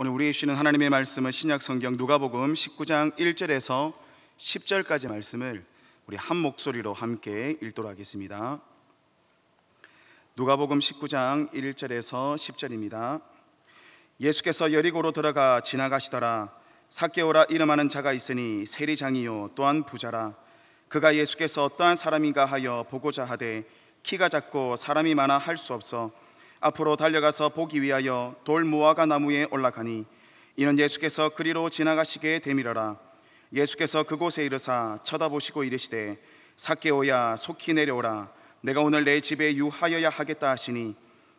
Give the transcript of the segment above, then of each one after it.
오늘 우리에게 주시는 하나님의 말씀은 신약 성경 누가복음 19장 1절에서 10절까지 말씀을 우리 한 목소리로 함께 읽도록 하겠습니다. 누가복음 19장 1절에서 10절입니다. 예수께서 여리고로 들어가 지나가시더라. 삭개오라 이름하는 자가 있으니 세리장이요 또한 부자라. 그가 예수께서 어떠한 사람인가 하여 보고자 하되 키가 작고 사람이 많아 할 수 없어 앞으로 달려가서 보기 위하여 돌 무화과 나무에 올라가니 이는 예수께서 그리로 지나가시게 되밀어라. 예수께서 그곳에 이르사 쳐다보시고 이르시되 삭개오야 속히 내려오라. 내가 오늘 내 집에 유하여야 하겠다 하시니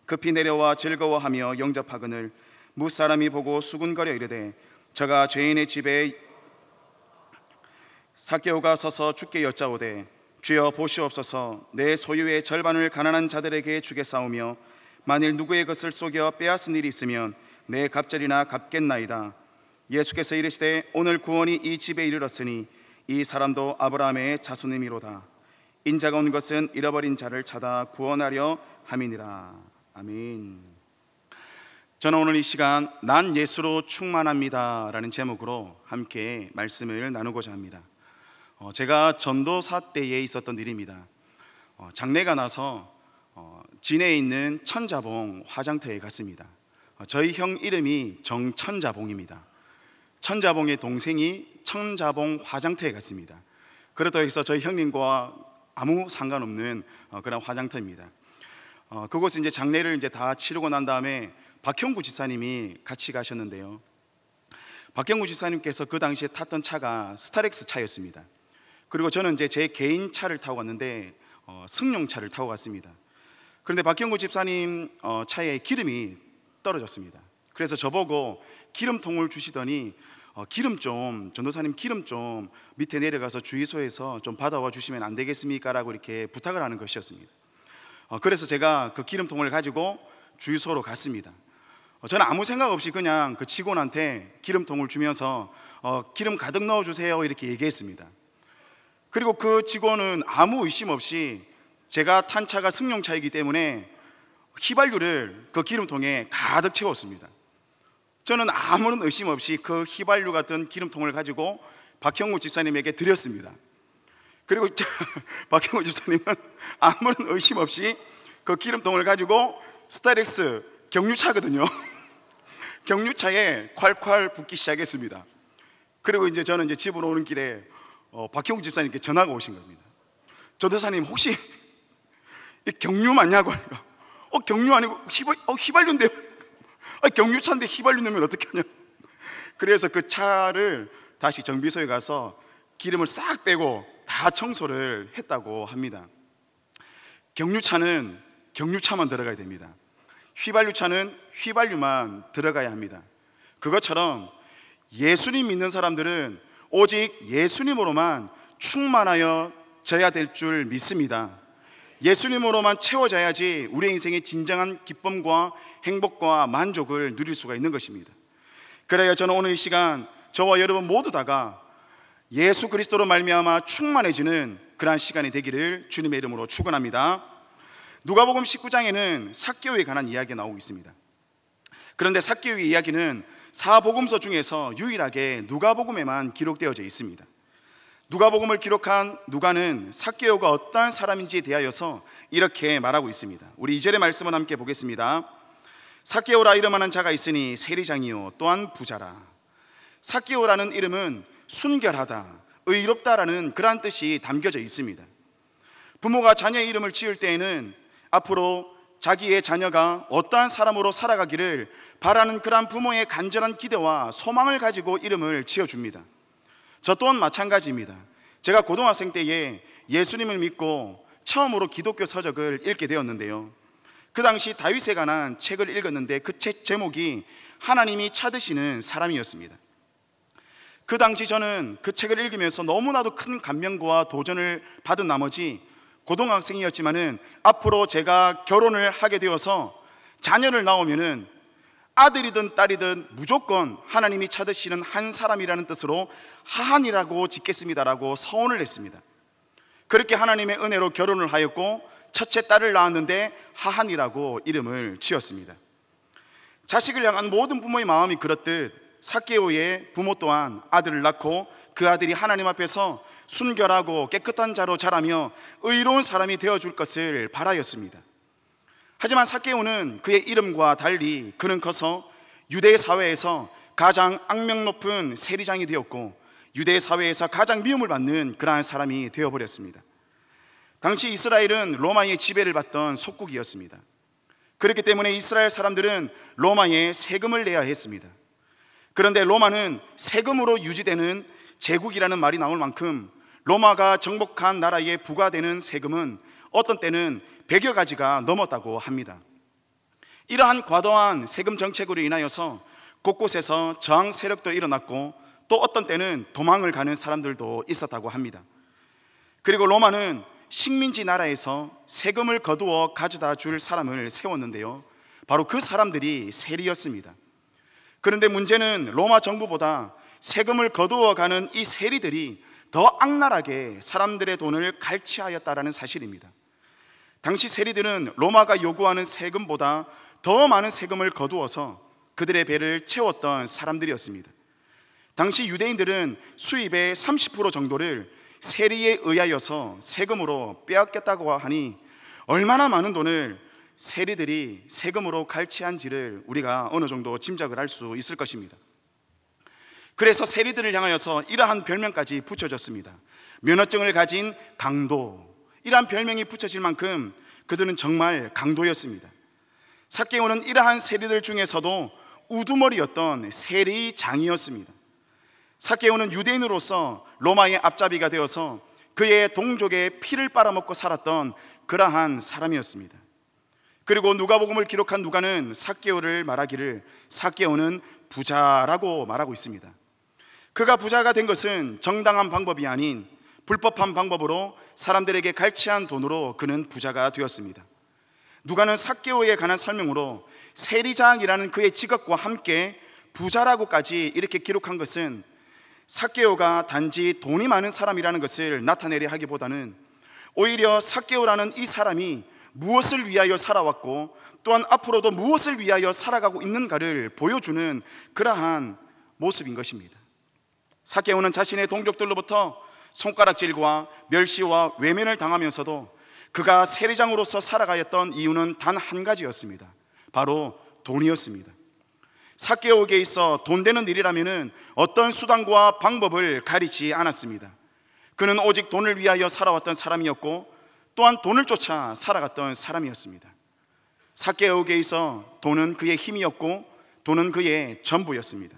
급히 내려와 즐거워하며 영접하거늘 무사람이 보고 수군거려 이르되 저가 죄인의 집에 삭개오가 서서 주께 여짜오되 주여 보시옵소서 내 소유의 절반을 가난한 자들에게 주겠사오며 만일 누구의 것을 속여 빼앗은 일이 있으면 내 갑절이나 갚겠나이다. 예수께서 이르시되 오늘 구원이 이 집에 이르렀으니 이 사람도 아브라함의 자손이미로다. 인자가 온 것은 잃어버린 자를 찾아 구원하려 함이니라. 아멘. 저는 오늘 이 시간 난 예수로 충만합니다 라는 제목으로 함께 말씀을 나누고자 합니다. 제가 전도사 때에 있었던 일입니다. 장례가 나서 진해에 있는 천자봉 화장터에 갔습니다. 저희 형 이름이 정천자봉입니다. 천자봉의 동생이 천자봉 화장터에 갔습니다. 그렇다고 해서 저희 형님과 아무 상관없는 그런 화장터입니다. 그곳에 이제 장례를 이제 다 치르고 난 다음에 박형구 지사님이 같이 가셨는데요. 박형구 지사님께서 그 당시에 탔던 차가 스타렉스 차였습니다. 그리고 저는 이제 제 개인 차를 타고 갔는데 승용차를 타고 갔습니다. 그런데 박형구 집사님 차에 기름이 떨어졌습니다. 그래서 저보고 기름통을 주시더니 전도사님 기름 좀 밑에 내려가서 주유소에서 좀 받아와 주시면 안 되겠습니까? 라고 이렇게 부탁을 하는 것이었습니다. 그래서 제가 그 기름통을 가지고 주유소로 갔습니다. 저는 아무 생각 없이 그냥 그 직원한테 기름통을 주면서 기름 가득 넣어주세요 이렇게 얘기했습니다. 그리고 그 직원은 아무 의심 없이 제가 탄 차가 승용차이기 때문에 휘발유를 그 기름통에 가득 채웠습니다. 저는 아무런 의심 없이 그 휘발유 같은 기름통을 가지고 박형구 집사님에게 드렸습니다. 그리고 박형구 집사님은 아무런 의심 없이 그 기름통을 가지고 스타렉스 경유차거든요. 경유차에 콸콸 붓기 시작했습니다. 그리고 이제 저는 이제 집으로 오는 길에 박형구 집사님께 전화가 오신 겁니다. 전도사님 혹시 이 경유 맞냐고 하니까 경유 아니고 휘발유인데요. 경유차인데 휘발유 넣으면 어떻게 하냐. 그래서 그 차를 다시 정비소에 가서 기름을 싹 빼고 다 청소를 했다고 합니다. 경유차는 경유차만 들어가야 됩니다. 휘발유차는 휘발유만 들어가야 합니다. 그것처럼 예수님 믿는 사람들은 오직 예수님으로만 충만하여져야 될 줄 믿습니다. 예수님으로만 채워져야지 우리의 인생의 진정한 기쁨과 행복과 만족을 누릴 수가 있는 것입니다. 그래야 저는 오늘 이 시간 저와 여러분 모두 다가 예수 그리스도로 말미암아 충만해지는 그러한 시간이 되기를 주님의 이름으로 축원합니다. 누가복음 19장에는 삭개오에 관한 이야기가 나오고 있습니다. 그런데 삭개오의 이야기는 사복음서 중에서 유일하게 누가복음에만 기록되어져 있습니다. 누가복음을 기록한 누가는 삭개오가 어떠한 사람인지에 대하여서 이렇게 말하고 있습니다. 우리 2절의 말씀을 함께 보겠습니다. 삭개오라 이름하는 자가 있으니 세리장이요 또한 부자라. 삭개오라는 이름은 순결하다, 의롭다라는 그러한 뜻이 담겨져 있습니다. 부모가 자녀의 이름을 지을 때에는 앞으로 자기의 자녀가 어떠한 사람으로 살아가기를 바라는 그러한 부모의 간절한 기대와 소망을 가지고 이름을 지어줍니다. 저 또한 마찬가지입니다. 제가 고등학생 때에 예수님을 믿고 처음으로 기독교 서적을 읽게 되었는데요. 그 당시 다윗에 관한 책을 읽었는데 그 책 제목이 하나님이 찾으시는 사람이었습니다. 그 당시 저는 그 책을 읽으면서 너무나도 큰 감명과 도전을 받은 나머지 고등학생이었지만은 앞으로 제가 결혼을 하게 되어서 자녀를 낳으면은 아들이든 딸이든 무조건 하나님이 찾으시는 한 사람이라는 뜻으로 하한이라고 짓겠습니다라고 서원을 했습니다. 그렇게 하나님의 은혜로 결혼을 하였고 첫째 딸을 낳았는데 하한이라고 이름을 지었습니다. 자식을 향한 모든 부모의 마음이 그렇듯 삭개오의 부모 또한 아들을 낳고 그 아들이 하나님 앞에서 순결하고 깨끗한 자로 자라며 의로운 사람이 되어줄 것을 바라였습니다. 하지만 삭개오는 그의 이름과 달리 그는 커서 유대 사회에서 가장 악명 높은 세리장이 되었고 유대 사회에서 가장 미움을 받는 그러한 사람이 되어버렸습니다. 당시 이스라엘은 로마의 지배를 받던 속국이었습니다. 그렇기 때문에 이스라엘 사람들은 로마에 세금을 내야 했습니다. 그런데 로마는 세금으로 유지되는 제국이라는 말이 나올 만큼 로마가 정복한 나라에 부과되는 세금은 어떤 때는 100여 가지가 넘었다고 합니다. 이러한 과도한 세금 정책으로 인하여서 곳곳에서 저항 세력도 일어났고 또 어떤 때는 도망을 가는 사람들도 있었다고 합니다. 그리고 로마는 식민지 나라에서 세금을 거두어 가져다 줄 사람을 세웠는데요, 바로 그 사람들이 세리였습니다. 그런데 문제는 로마 정부보다 세금을 거두어 가는 이 세리들이 더 악랄하게 사람들의 돈을 갈취하였다라는 사실입니다. 당시 세리들은 로마가 요구하는 세금보다 더 많은 세금을 거두어서 그들의 배를 채웠던 사람들이었습니다. 당시 유대인들은 수입의 30% 정도를 세리에 의하여서 세금으로 빼앗겼다고 하니 얼마나 많은 돈을 세리들이 세금으로 갈취한지를 우리가 어느 정도 짐작을 할 수 있을 것입니다. 그래서 세리들을 향하여서 이러한 별명까지 붙여졌습니다. 면허증을 가진 강도, 이러한 별명이 붙여질 만큼 그들은 정말 강도였습니다. 삭개오는 이러한 세리들 중에서도 우두머리였던 세리장이었습니다. 삭개오는 유대인으로서 로마의 앞잡이가 되어서 그의 동족의 피를 빨아먹고 살았던 그러한 사람이었습니다. 그리고 누가복음을 기록한 누가는 삭개오를 말하기를 삭개오는 부자라고 말하고 있습니다. 그가 부자가 된 것은 정당한 방법이 아닌 불법한 방법으로 사람들에게 갈취한 돈으로 그는 부자가 되었습니다. 누가는 삭개오에 관한 설명으로 세리장이라는 그의 직업과 함께 부자라고까지 이렇게 기록한 것은 삭개오가 단지 돈이 많은 사람이라는 것을 나타내려 하기보다는 오히려 삭개오라는 이 사람이 무엇을 위하여 살아왔고 또한 앞으로도 무엇을 위하여 살아가고 있는가를 보여주는 그러한 모습인 것입니다. 삭개오는 자신의 동족들로부터 손가락질과 멸시와 외면을 당하면서도 그가 세리장으로서 살아가였던 이유는 단 한 가지였습니다. 바로 돈이었습니다. 삭개오에게 있어 돈 되는 일이라면 어떤 수단과 방법을 가리지 않았습니다. 그는 오직 돈을 위하여 살아왔던 사람이었고 또한 돈을 쫓아 살아갔던 사람이었습니다. 삭개오에게 있어 돈은 그의 힘이었고 돈은 그의 전부였습니다.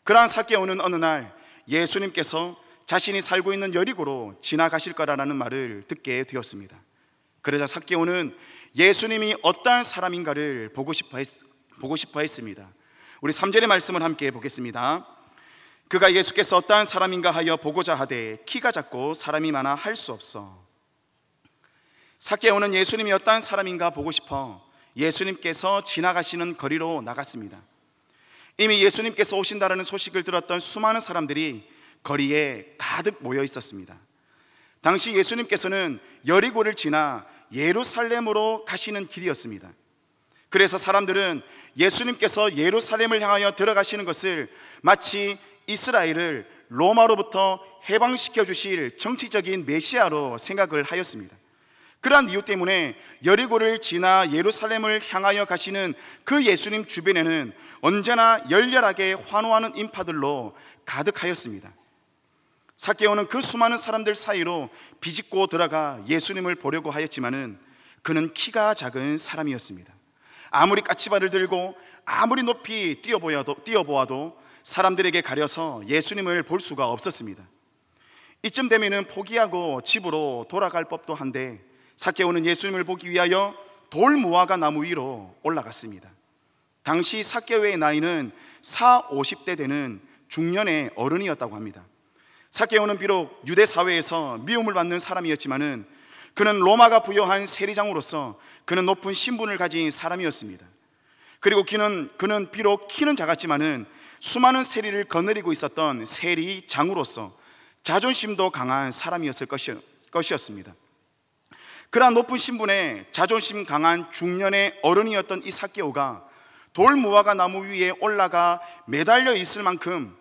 그러한 삭개오는 어느 날 예수님께서 자신이 살고 있는 여리고로 지나가실 거라는 말을 듣게 되었습니다. 그러자 삭개오는 예수님이 어떠한 사람인가를 보고 싶어 했습니다. 우리 3절의 말씀을 함께 보겠습니다. 그가 예수께서 어떠한 사람인가 하여 보고자 하되 키가 작고 사람이 많아 할 수 없어. 삭개오는 예수님이 어떠한 사람인가 보고 싶어 예수님께서 지나가시는 거리로 나갔습니다. 이미 예수님께서 오신다라는 소식을 들었던 수많은 사람들이 거리에 가득 모여 있었습니다. 당시 예수님께서는 여리고를 지나 예루살렘으로 가시는 길이었습니다. 그래서 사람들은 예수님께서 예루살렘을 향하여 들어가시는 것을 마치 이스라엘을 로마로부터 해방시켜 주실 정치적인 메시아로 생각을 하였습니다. 그러한 이유 때문에 여리고를 지나 예루살렘을 향하여 가시는 그 예수님 주변에는 언제나 열렬하게 환호하는 인파들로 가득하였습니다. 삭개오는 그 수많은 사람들 사이로 비집고 들어가 예수님을 보려고 하였지만은 그는 키가 작은 사람이었습니다. 아무리 까치발을 들고 아무리 높이 뛰어보아도 사람들에게 가려서 예수님을 볼 수가 없었습니다. 이쯤 되면은 포기하고 집으로 돌아갈 법도 한데 삭개오는 예수님을 보기 위하여 돌무화과 나무 위로 올라갔습니다. 당시 삭개오의 나이는 40~50대 되는 중년의 어른이었다고 합니다. 삭개오는 비록 유대 사회에서 미움을 받는 사람이었지만은 그는 로마가 부여한 세리장으로서 그는 높은 신분을 가진 사람이었습니다. 그리고 그는 비록 키는 작았지만은 수많은 세리를 거느리고 있었던 세리장으로서 자존심도 강한 사람이었을 것이었습니다. 그러한 높은 신분에 자존심 강한 중년의 어른이었던 이 삭개오가 돌무화과 나무 위에 올라가 매달려 있을 만큼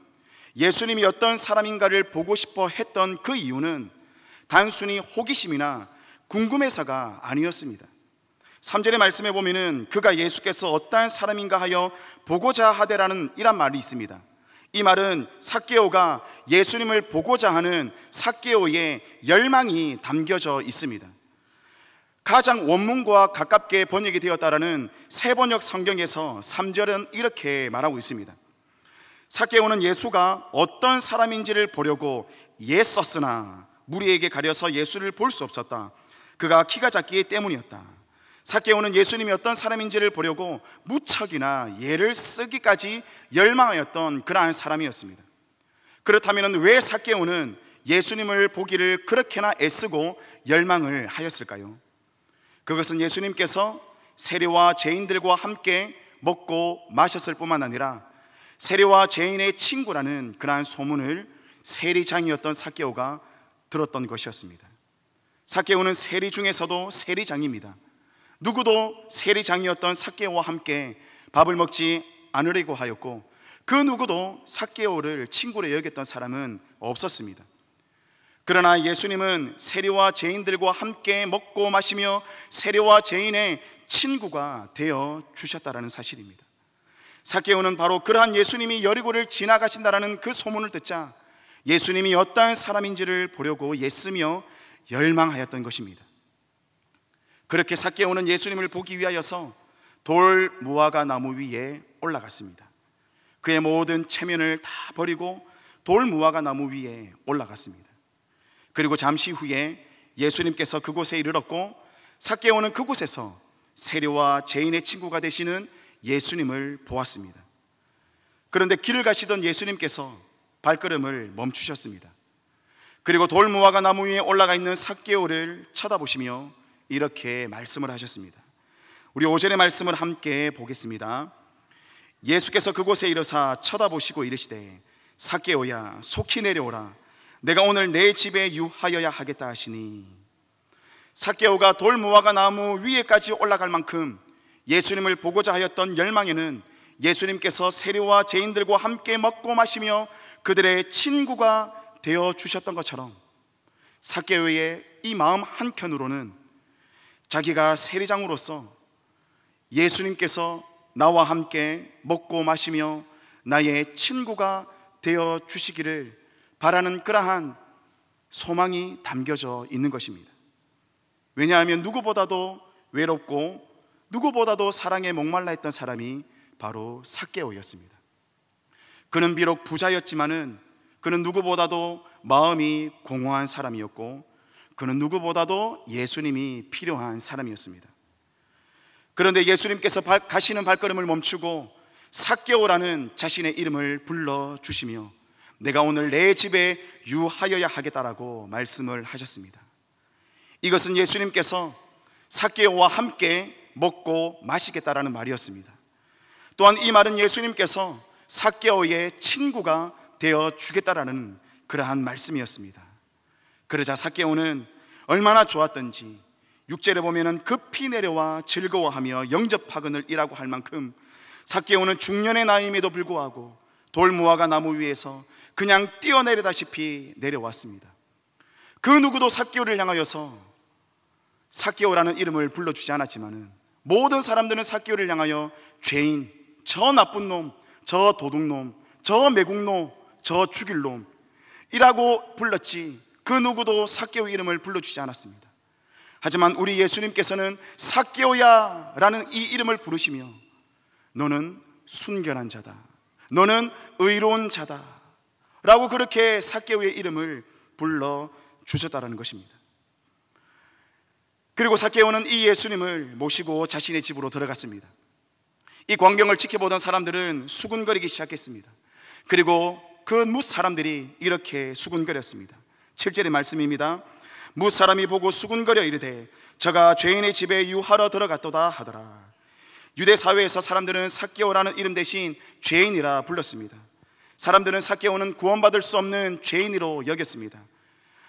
예수님이 어떤 사람인가를 보고 싶어 했던 그 이유는 단순히 호기심이나 궁금해서가 아니었습니다. 3절의 말씀에 보면은 그가 예수께서 어떠한 사람인가 하여 보고자 하되라는 이란 말이 있습니다. 이 말은 삭개오가 예수님을 보고자 하는 삭개오의 열망이 담겨져 있습니다. 가장 원문과 가깝게 번역이 되었다라는 세번역 성경에서 3절은 이렇게 말하고 있습니다. 삭개오는 예수가 어떤 사람인지를 보려고 애썼으나 무리에게 가려서 예수를 볼 수 없었다. 그가 키가 작기 때문이었다. 삭개오는 예수님이 어떤 사람인지를 보려고 무척이나 애를 쓰기까지 열망하였던 그러한 사람이었습니다. 그렇다면 왜 삭개오는 예수님을 보기를 그렇게나 애쓰고 열망을 하였을까요? 그것은 예수님께서 세리와 죄인들과 함께 먹고 마셨을 뿐만 아니라 세리와 죄인의 친구라는 그러한 소문을 세리장이었던 삭개오가 들었던 것이었습니다. 삭개오는 세리 중에서도 세리장입니다. 누구도 세리장이었던 삭개오와 함께 밥을 먹지 않으려고 하였고 그 누구도 삭개오를 친구로 여겼던 사람은 없었습니다. 그러나 예수님은 세리와 죄인들과 함께 먹고 마시며 세리와 죄인의 친구가 되어 주셨다라는 사실입니다. 삭개오는 바로 그러한 예수님이 여리고를 지나가신다라는 그 소문을 듣자 예수님이 어떠한 사람인지를 보려고 애쓰며 열망하였던 것입니다. 그렇게 삭개오는 예수님을 보기 위하여서 돌 무화과 나무 위에 올라갔습니다. 그의 모든 체면을 다 버리고 돌 무화과 나무 위에 올라갔습니다. 그리고 잠시 후에 예수님께서 그곳에 이르렀고 삭개오는 그곳에서 세리와 죄인의 친구가 되시는 예수님을 보았습니다. 그런데 길을 가시던 예수님께서 발걸음을 멈추셨습니다. 그리고 돌 무화과 나무 위에 올라가 있는 삭개오를 쳐다보시며 이렇게 말씀을 하셨습니다. 우리 5절의 말씀을 함께 보겠습니다. 예수께서 그곳에 이르사 쳐다보시고 이르시되 삭개오야 속히 내려오라 내가 오늘 내 집에 유하여야 하겠다 하시니, 삭개오가 돌 무화과 나무 위에까지 올라갈 만큼 예수님을 보고자 하였던 열망에는 예수님께서 세리와 죄인들과 함께 먹고 마시며 그들의 친구가 되어 주셨던 것처럼 삭개오의 이 마음 한켠으로는 자기가 세리장으로서 예수님께서 나와 함께 먹고 마시며 나의 친구가 되어 주시기를 바라는 그러한 소망이 담겨져 있는 것입니다. 왜냐하면 누구보다도 외롭고 누구보다도 사랑에 목말라 했던 사람이 바로 삭개오였습니다. 그는 비록 부자였지만은 그는 누구보다도 마음이 공허한 사람이었고 그는 누구보다도 예수님이 필요한 사람이었습니다. 그런데 예수님께서 가시는 발걸음을 멈추고 삭개오라는 자신의 이름을 불러주시며 내가 오늘 내 집에 유하여야 하겠다라고 말씀을 하셨습니다. 이것은 예수님께서 삭개오와 함께 먹고 마시겠다라는 말이었습니다. 또한 이 말은 예수님께서 삭개오의 친구가 되어 주겠다라는 그러한 말씀이었습니다. 그러자 삭개오는 얼마나 좋았던지 6절에 보면은 급히 내려와 즐거워하며 영접하거늘 이라고 할 만큼 삭개오는 중년의 나이임에도 불구하고 돌 무화과 나무 위에서 그냥 뛰어내리다시피 내려왔습니다. 그 누구도 삭개오를 향하여서 삭개오라는 이름을 불러주지 않았지만은 모든 사람들은 삭개오를 향하여 죄인, 저 나쁜 놈, 저 도둑놈, 저 매국노, 저 죽일 놈이라고 불렀지 그 누구도 삭개오 이름을 불러주지 않았습니다. 하지만 우리 예수님께서는 삭개오야 라는 이 이름을 부르시며 너는 순결한 자다, 너는 의로운 자다 라고 그렇게 삭개오의 이름을 불러주셨다는 것입니다. 그리고 삭개오는 이 예수님을 모시고 자신의 집으로 들어갔습니다. 이 광경을 지켜보던 사람들은 수군거리기 시작했습니다. 그리고 그 뭇 사람들이 이렇게 수군거렸습니다. 7절의 말씀입니다. 뭇 사람이 보고 수군거려 이르되 저가 죄인의 집에 유하러 들어갔도다 하더라. 유대 사회에서 사람들은 삭개오라는 이름 대신 죄인이라 불렀습니다. 사람들은 삭개오는 구원받을 수 없는 죄인으로 여겼습니다.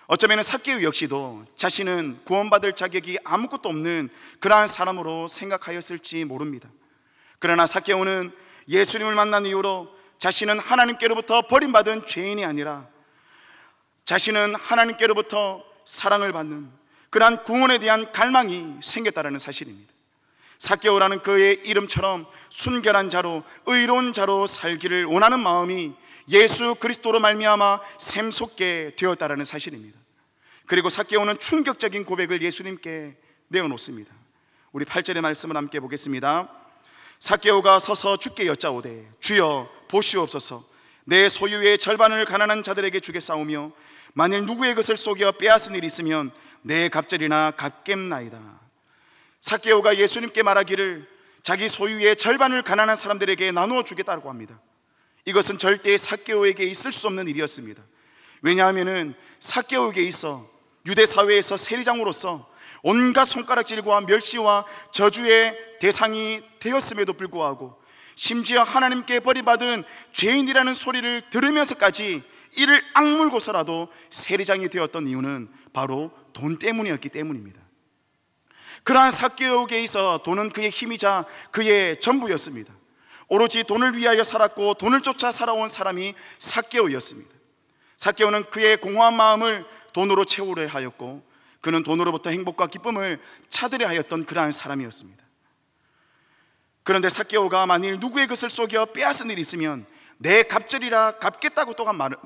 어쩌면 삭개오 역시도 자신은 구원받을 자격이 아무것도 없는 그러한 사람으로 생각하였을지 모릅니다. 그러나 삭개오는 예수님을 만난 이후로 자신은 하나님께로부터 버림받은 죄인이 아니라 자신은 하나님께로부터 사랑을 받는 그러한 구원에 대한 갈망이 생겼다는 사실입니다. 삭개오라는 그의 이름처럼 순결한 자로 의로운 자로 살기를 원하는 마음이 예수 그리스도로 말미암아 샘솟게 되었다는 사실입니다. 그리고 삭개오는 충격적인 고백을 예수님께 내어놓습니다. 우리 8절의 말씀을 함께 보겠습니다. 삭개오가 서서 주께 여짜오되 주여 보시옵소서, 내 소유의 절반을 가난한 자들에게 주겠사오며 만일 누구의 것을 속여 빼앗은 일이 있으면 내 갑절이나 갚겠나이다. 삭개오가 예수님께 말하기를 자기 소유의 절반을 가난한 사람들에게 나누어 주겠다고 합니다. 이것은 절대 삭개오에게 있을 수 없는 일이었습니다. 왜냐하면 삭개오에게 있어 유대 사회에서 세리장으로서 온갖 손가락질과 멸시와 저주의 대상이 되었음에도 불구하고 심지어 하나님께 버림받은 죄인이라는 소리를 들으면서까지 이를 악물고서라도 세리장이 되었던 이유는 바로 돈 때문이었기 때문입니다. 그러한 삭개오에게 있어 돈은 그의 힘이자 그의 전부였습니다. 오로지 돈을 위하여 살았고 돈을 쫓아 살아온 사람이 삭개오였습니다. 삭개오는 그의 공허한 마음을 돈으로 채우려 하였고 그는 돈으로부터 행복과 기쁨을 찾으려 하였던 그러한 사람이었습니다. 그런데 삭개오가 만일 누구의 것을 속여 빼앗은 일이 있으면 내 갑절이라 갚겠다고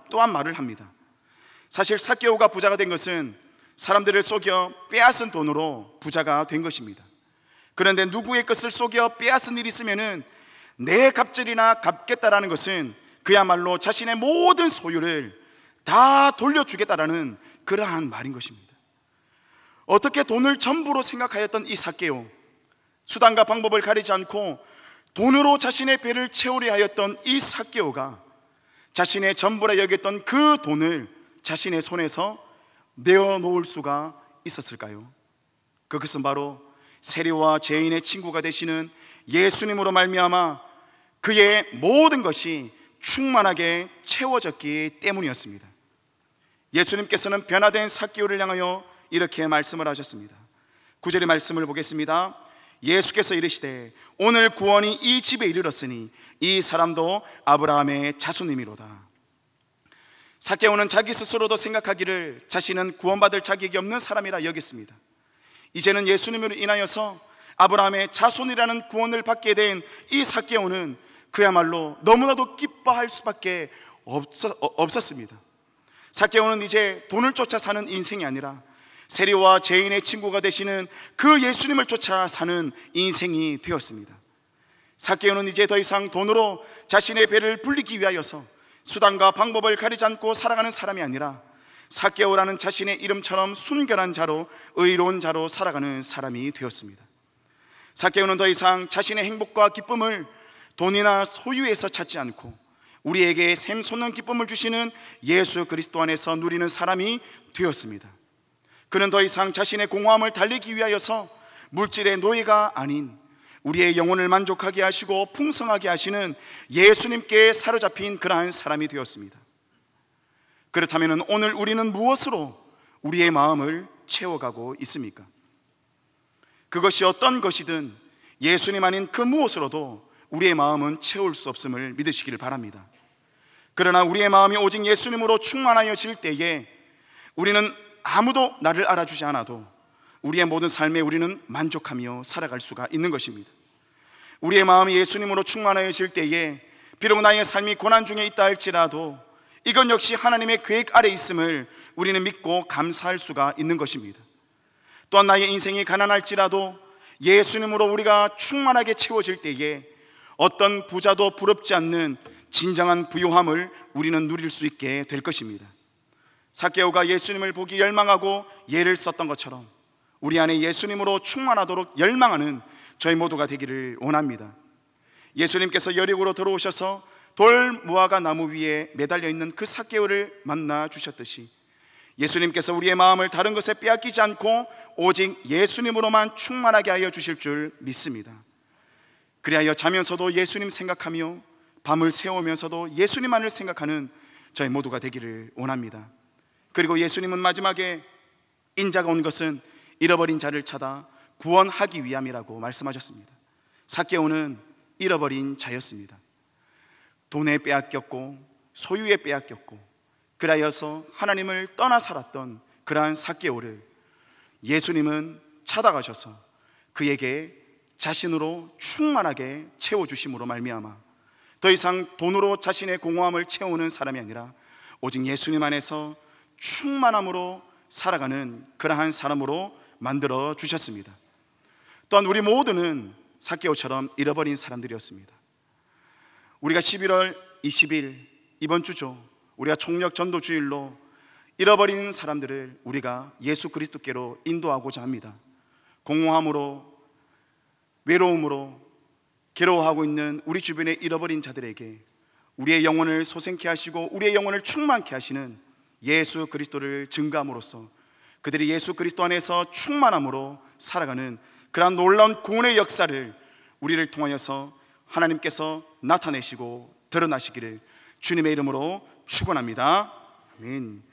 또한 말을 합니다. 사실 삭개오가 부자가 된 것은 사람들을 속여 빼앗은 돈으로 부자가 된 것입니다. 그런데 누구의 것을 속여 빼앗은 일이 있으면 내 갑절이나 갚겠다라는 것은 그야말로 자신의 모든 소유를 다 돌려주겠다라는 그러한 말인 것입니다. 어떻게 돈을 전부로 생각하였던 이 삭개오, 수단과 방법을 가리지 않고 돈으로 자신의 배를 채우려 하였던 이 삭개오가 자신의 전부라 여겼던 그 돈을 자신의 손에서 내어놓을 수가 있었을까요? 그것은 바로 세리와 죄인의 친구가 되시는 예수님으로 말미암아 그의 모든 것이 충만하게 채워졌기 때문이었습니다. 예수님께서는 변화된 삭개오를 향하여 이렇게 말씀을 하셨습니다. 9절의 말씀을 보겠습니다. 예수께서 이르시되 오늘 구원이 이 집에 이르렀으니 이 사람도 아브라함의 자손이미로다. 삭개오는 자기 스스로도 생각하기를 자신은 구원받을 자격이 없는 사람이라 여겼습니다. 이제는 예수님으로 인하여서 아브라함의 자손이라는 구원을 받게 된 이 삭개오는 그야말로 너무나도 기뻐할 수밖에 없었습니다. 삭개오는 이제 돈을 쫓아 사는 인생이 아니라 세리와 죄인의 친구가 되시는 그 예수님을 쫓아 사는 인생이 되었습니다. 삭개오는 이제 더 이상 돈으로 자신의 배를 불리기 위하여서 수단과 방법을 가리지 않고 살아가는 사람이 아니라 삭개오라는 자신의 이름처럼 순결한 자로 의로운 자로 살아가는 사람이 되었습니다. 삭개오는 더 이상 자신의 행복과 기쁨을 돈이나 소유에서 찾지 않고 우리에게 샘솟는 기쁨을 주시는 예수 그리스도 안에서 누리는 사람이 되었습니다. 그는 더 이상 자신의 공허함을 달래기 위하여서 물질의 노예가 아닌 우리의 영혼을 만족하게 하시고 풍성하게 하시는 예수님께 사로잡힌 그러한 사람이 되었습니다. 그렇다면 오늘 우리는 무엇으로 우리의 마음을 채워가고 있습니까? 그것이 어떤 것이든 예수님 아닌 그 무엇으로도 우리의 마음은 채울 수 없음을 믿으시기를 바랍니다. 그러나 우리의 마음이 오직 예수님으로 충만하여질 때에 우리는 아무도 나를 알아주지 않아도 우리의 모든 삶에 우리는 만족하며 살아갈 수가 있는 것입니다. 우리의 마음이 예수님으로 충만하여질 때에 비록 나의 삶이 고난 중에 있다 할지라도 이건 역시 하나님의 계획 아래 있음을 우리는 믿고 감사할 수가 있는 것입니다. 또한 나의 인생이 가난할지라도 예수님으로 우리가 충만하게 채워질 때에 어떤 부자도 부럽지 않는 진정한 부요함을 우리는 누릴 수 있게 될 것입니다. 삭개오가 예수님을 보기 열망하고 예를 썼던 것처럼 우리 안에 예수님으로 충만하도록 열망하는 저희 모두가 되기를 원합니다. 예수님께서 여리고로 들어오셔서 돌 무화과 나무 위에 매달려 있는 그 삭개오를 만나 주셨듯이 예수님께서 우리의 마음을 다른 것에 빼앗기지 않고 오직 예수님으로만 충만하게 하여 주실 줄 믿습니다. 그리하여 자면서도 예수님 생각하며 밤을 새우면서도 예수님만을 생각하는 저희 모두가 되기를 원합니다. 그리고 예수님은 마지막에 인자가 온 것은 잃어버린 자를 찾아 구원하기 위함이라고 말씀하셨습니다. 삭개오는 잃어버린 자였습니다. 돈에 빼앗겼고 소유에 빼앗겼고 그라여서 하나님을 떠나 살았던 그러한 삭개오를 예수님은 찾아가셔서 그에게 자신으로 충만하게 채워주심으로 말미암아 더 이상 돈으로 자신의 공허함을 채우는 사람이 아니라 오직 예수님 안에서 충만함으로 살아가는 그러한 사람으로 만들어 주셨습니다. 또한 우리 모두는 삭개오처럼 잃어버린 사람들이었습니다. 우리가 11월 20일 이번 주죠, 우리가 총력 전도주일로 잃어버린 사람들을 우리가 예수 그리스도께로 인도하고자 합니다. 공허함으로, 외로움으로 괴로워하고 있는 우리 주변에 잃어버린 자들에게 우리의 영혼을 소생케 하시고 우리의 영혼을 충만케 하시는 예수 그리스도를 증거함으로써 그들이 예수 그리스도 안에서 충만함으로 살아가는 그러한 놀라운 구원의 역사를 우리를 통하여서 하나님께서 나타내시고 드러나시기를 주님의 이름으로 축원합니다. 아멘.